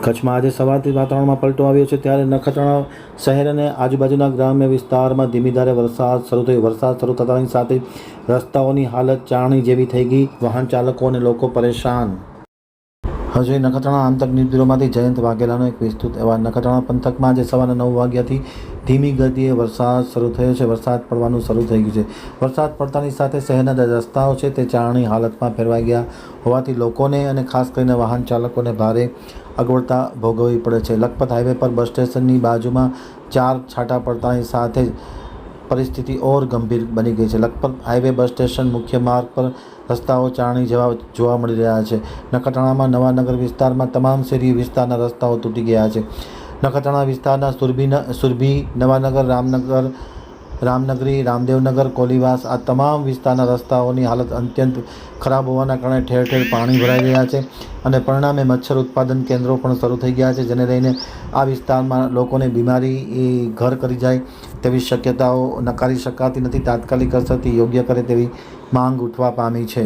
કચ્છમાં આજે સવારથી વાતાવરણમાં પલટો આવ્યો છે, ત્યારે નખત્રાણા શહેર અને આજુબાજુના ગ્રામ્ય વિસ્તારમાં ધીમી ધારે વરસાદ શરૂ થયો. વરસાદ શરૂ થતાની સાથે રસ્તાઓની હાલત ચારણી જેવી થઈ ગઈ. વાહન ચાલકો અને લોકો પરેશાન. હજુ નખત્રાણા આંતરિક બ્યુરોમાંથી જયંત વાઘેલાનો એક વિસ્તૃત અહેવાલ. નખત્રાણા પંથકમાં આજે સવારના 9 વાગ્યાથી ધીમી ગતિએ વરસાદ શરૂ થયો છે. વરસાદ પડવાનું શરૂ થઈ ગયું છે. વરસાદ પડતાની સાથે શહેરના જે રસ્તાઓ છે તે ચારણી હાલતમાં ફેરવાઈ ગયા હોવાથી લોકોને અને ખાસ કરીને વાહન ચાલકોને ભારે અગવડતા ભોગવવી પડે છે. લખપત હાઈવે પર બસ સ્ટેશનની બાજુમાં 4 છાંટા પડતાની સાથે જ પરિસ્થિતિ ઓર ગંભીર બની ગઈ છે. લખપત હાઈવે બસ સ્ટેશન મુખ્ય માર્ગ પર રસ્તાઓ ચારણી જેવા જોવા મળી રહ્યા છે. નખત્રાણામાં નવાનગર વિસ્તારમાં તમામ શહેરી વિસ્તારના રસ્તાઓ તૂટી ગયા છે. નખત્રાણા વિસ્તારના સુરભી, નવાનગર, રામનગરી, રામદેવનગર, કોલીવાસ આ તમામ વિસ્તારના રસ્તાઓની હાલત અત્યંત ખરાબ હોવાના કારણે ઠેર ઠેર પાણી ભરાઈ રહ્યા છે અને પરિણામે મચ્છર ઉત્પાદન કેન્દ્રો પણ શરૂ થઈ ગયા છે, જેને લઈને આ વિસ્તારમાં લોકોને બીમારી ઘર કરી જાય તેવી શક્યતાઓ નકારી શકાતી નથી. તાત્કાલિક અસરથી યોગ્ય કરે તેવી માંગ ઉઠવા પામી છે.